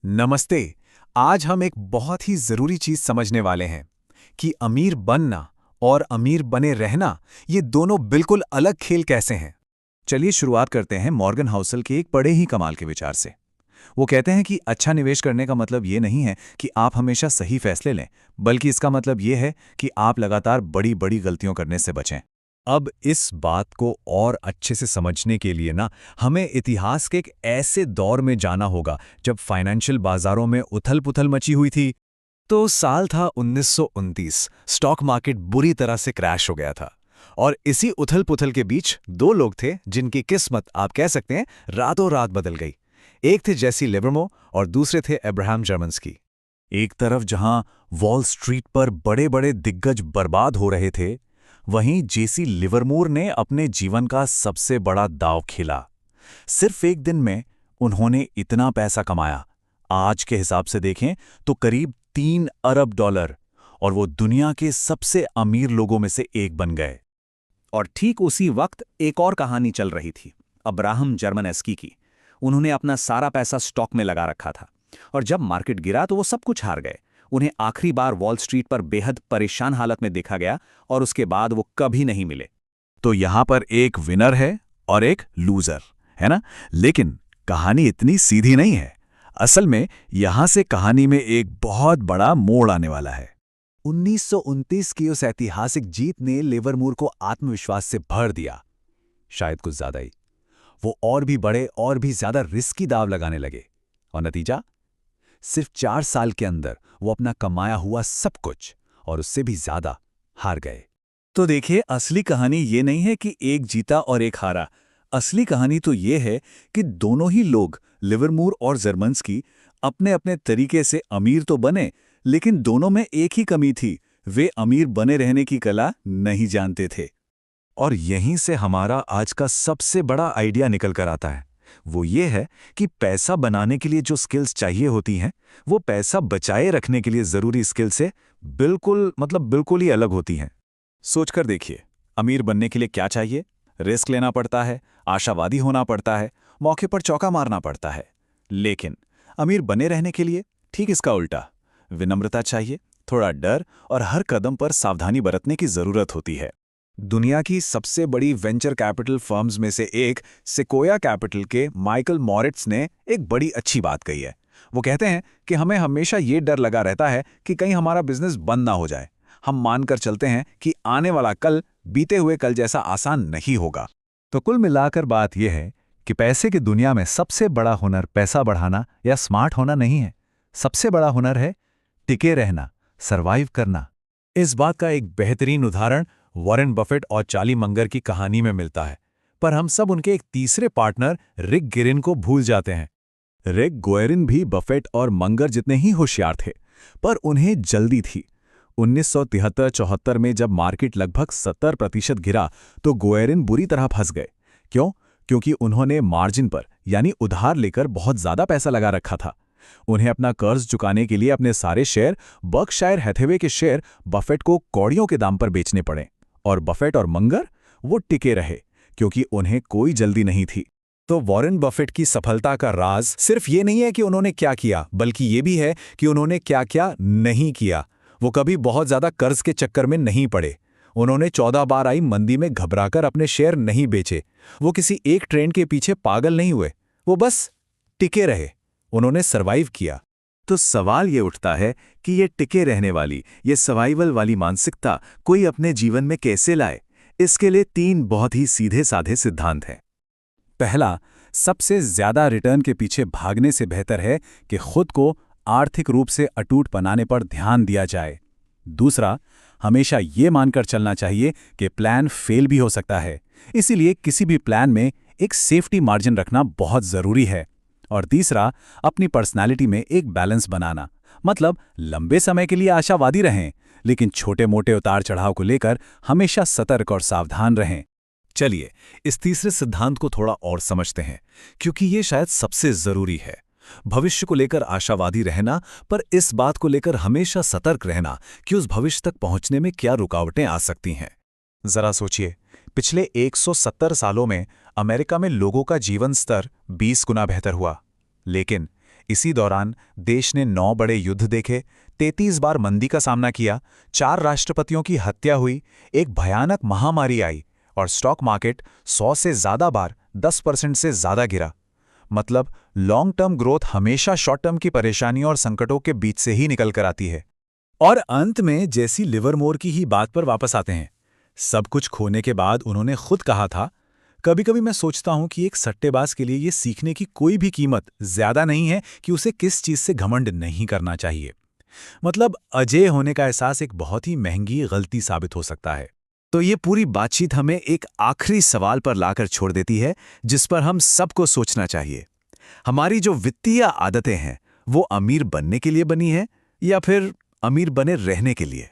नमस्ते। आज हम एक बहुत ही ज़रूरी चीज़ समझने वाले हैं कि अमीर बनना और अमीर बने रहना ये दोनों बिल्कुल अलग खेल कैसे हैं। चलिए शुरुआत करते हैं मॉर्गन हाउसल के एक बड़े ही कमाल के विचार से। वो कहते हैं कि अच्छा निवेश करने का मतलब ये नहीं है कि आप हमेशा सही फैसले लें, बल्कि इसका मतलब ये है कि आप लगातार बड़ी-बड़ी गलतियों करने से बचें। अब इस बात को और अच्छे से समझने के लिए हमें इतिहास के एक ऐसे दौर में जाना होगा जब फाइनेंशियल बाजारों में उथल-पुथल मची हुई थी। तो साल था 1929। स्टॉक मार्केट बुरी तरह से क्रैश हो गया था। और इसी उथल-पुथल के बीच दो लोग थे जिनकी किस्मत आप कह सकते हैं रातों रात बदल गई। एक थे जेसी लिवरमोर और दूसरे थे अब्राहम जर्मन्स्की। एक तरफ जहां वॉल स्ट्रीट पर बड़े-बड़े दिग्गज बर्बाद हो रहे थे, वहीं जेसी लिवरमोर ने अपने जीवन का सबसे बड़ा दांव खेला। सिर्फ एक दिन में उन्होंने इतना पैसा कमाया, आज के हिसाब से देखें तो करीब $3 अरब, और वो दुनिया के सबसे अमीर लोगों में से एक बन गए। और ठीक उसी वक्त एक और कहानी चल रही थी, अब्राहम जर्मनस्की की। उन्होंने अपना सारा पैसा स्टॉक में लगा रखा था, और जब मार्केट गिरा तो वो सब कुछ हार गए। उन्हें आखिरी बार वॉल स्ट्रीट पर बेहद परेशान हालत में देखा गया, और उसके बाद वो कभी नहीं मिले। तो यहां पर एक विनर है और एक लूजर, है ना? लेकिन कहानी इतनी सीधी नहीं है। असल में यहां से कहानी में एक बहुत बड़ा मोड़ आने वाला है। 1929 की उस ऐतिहासिक जीत ने लिवरमोर को आत्मविश्वास से भर दिया, शायद कुछ ज्यादा ही। वो और भी बड़े और भी ज्यादा रिस्की दाव लगाने लगे, और नतीजा, सिर्फ 4 साल के अंदर वो अपना कमाया हुआ सब कुछ और उससे भी ज्यादा हार गए। तो देखिए, असली कहानी ये नहीं है कि एक जीता और एक हारा। असली कहानी तो ये है कि दोनों ही लोग, लिवरमोर और जर्मन्स्की, अपने अपने तरीके से अमीर तो बने, लेकिन दोनों में एक ही कमी थी, वे अमीर बने रहने की कला नहीं जानते थे। और यहीं से हमारा आज का सबसे बड़ा आइडिया निकल कर आता है। वो ये है कि पैसा बनाने के लिए जो स्किल्स चाहिए होती हैं, वो पैसा बचाए रखने के लिए ज़रूरी स्किल से बिल्कुल ही अलग होती हैं। सोचकर देखिए, अमीर बनने के लिए क्या चाहिए? रिस्क लेना पड़ता है, आशावादी होना पड़ता है, मौके पर चौका मारना पड़ता है। लेकिन अमीर बने रहने के लिए ठीक इसका उल्टा, विनम्रता चाहिए, थोड़ा डर और हर कदम पर सावधानी बरतने की ज़रूरत होती है। दुनिया की सबसे बड़ी वेंचर कैपिटल फर्म्स में से एक सेक्वोया कैपिटल के माइकल मॉरिट्स ने एक बड़ी अच्छी बात कही है। वो कहते हैं कि हमें हमेशा ये डर लगा रहता है कि कहीं हमारा बिजनेस बंद ना हो जाए। हम मानकर चलते हैं कि आने वाला कल बीते हुए कल जैसा आसान नहीं होगा। तो कुल मिलाकर बात यह है कि पैसे की दुनिया में सबसे बड़ा हुनर पैसा बढ़ाना या स्मार्ट होना नहीं है। सबसे बड़ा हुनर है टिके रहना, सर्वाइव करना। इस बात का एक बेहतरीन उदाहरण वॉरेन बफेट और चार्ली मंगर की कहानी में मिलता है, पर हम सब उनके एक तीसरे पार्टनर रिक गेरिन को भूल जाते हैं। रिक गोएरिन भी बफेट और मंगर जितने ही होशियार थे, पर उन्हें जल्दी थी। 1973-74 में जब मार्केट लगभग 70% गिरा तो गोएरिन बुरी तरह फंस गए। क्यों? क्योंकि उन्होंने मार्जिन पर यानी उधार लेकर बहुत ज्यादा पैसा लगा रखा था। उन्हें अपना कर्ज चुकाने के लिए अपने सारे शेयर, बर्कशायर हैथवे के शेयर, बफेट को कौड़ियों के दाम पर बेचने पड़े। और बफेट और मंगर वो टिके रहे क्योंकि उन्हें कोई जल्दी नहीं थी। तो वॉरेन बफेट की सफलता का राज सिर्फ ये नहीं है कि उन्होंने क्या किया, बल्कि ये भी है कि उन्होंने क्या क्या नहीं किया। वो कभी बहुत ज्यादा कर्ज के चक्कर में नहीं पड़े। उन्होंने 14 बार आई मंदी में घबराकर अपने शेयर नहीं बेचे। वो किसी एक ट्रेंड के पीछे पागल नहीं हुए, वो बस टिके रहे। उन्होंने सर्वाइव किया। तो सवाल ये उठता है कि ये टिके रहने वाली, ये सर्वाइवल वाली मानसिकता कोई अपने जीवन में कैसे लाए? इसके लिए 3 बहुत ही सीधे साधे सिद्धांत हैं। पहला, सबसे ज्यादा रिटर्न के पीछे भागने से बेहतर है कि खुद को आर्थिक रूप से अटूट बनाने पर ध्यान दिया जाए। दूसरा, हमेशा ये मानकर चलना चाहिए कि प्लान फेल भी हो सकता है, इसीलिए किसी भी प्लान में एक सेफ्टी मार्जिन रखना बहुत जरूरी है। और तीसरा, अपनी पर्सनालिटी में एक बैलेंस बनाना, मतलब लंबे समय के लिए आशावादी रहें, लेकिन छोटे मोटे उतार चढ़ाव को लेकर हमेशा सतर्क और सावधान रहें। चलिए, इस तीसरे सिद्धांत को थोड़ा और समझते हैं, क्योंकि ये शायद सबसे जरूरी है। भविष्य को लेकर आशावादी रहना, पर इस बात को लेकर हमेशा सतर्क रहना कि उस भविष्य तक पहुंचने में क्या रुकावटें आ सकती हैं। जरा सोचिए, पिछले 170 सालों में अमेरिका में लोगों का जीवन स्तर 20 गुना बेहतर हुआ, लेकिन इसी दौरान देश ने 9 बड़े युद्ध देखे, 33 बार मंदी का सामना किया, 4 राष्ट्रपतियों की हत्या हुई, एक भयानक महामारी आई और स्टॉक मार्केट 100 से ज़्यादा बार 10% से ज़्यादा गिरा। मतलब लॉन्ग टर्म ग्रोथ हमेशा शॉर्ट टर्म की परेशानियों और संकटों के बीच से ही निकल कर आती है। और अंत में जैसी लिवरमोर की ही बात पर वापस आते हैं। सब कुछ खोने के बाद उन्होंने खुद कहा था, कभी कभी मैं सोचता हूं कि एक सट्टेबाज के लिए ये सीखने की कोई भी कीमत ज्यादा नहीं है कि उसे किस चीज से घमंड नहीं करना चाहिए। मतलब अजेय होने का एहसास एक बहुत ही महंगी गलती साबित हो सकता है। तो ये पूरी बातचीत हमें एक आखिरी सवाल पर लाकर छोड़ देती है, जिस पर हम सबको सोचना चाहिए। हमारी जो वित्तीय आदतें हैं, वो अमीर बनने के लिए बनी है या फिर अमीर बने रहने के लिए?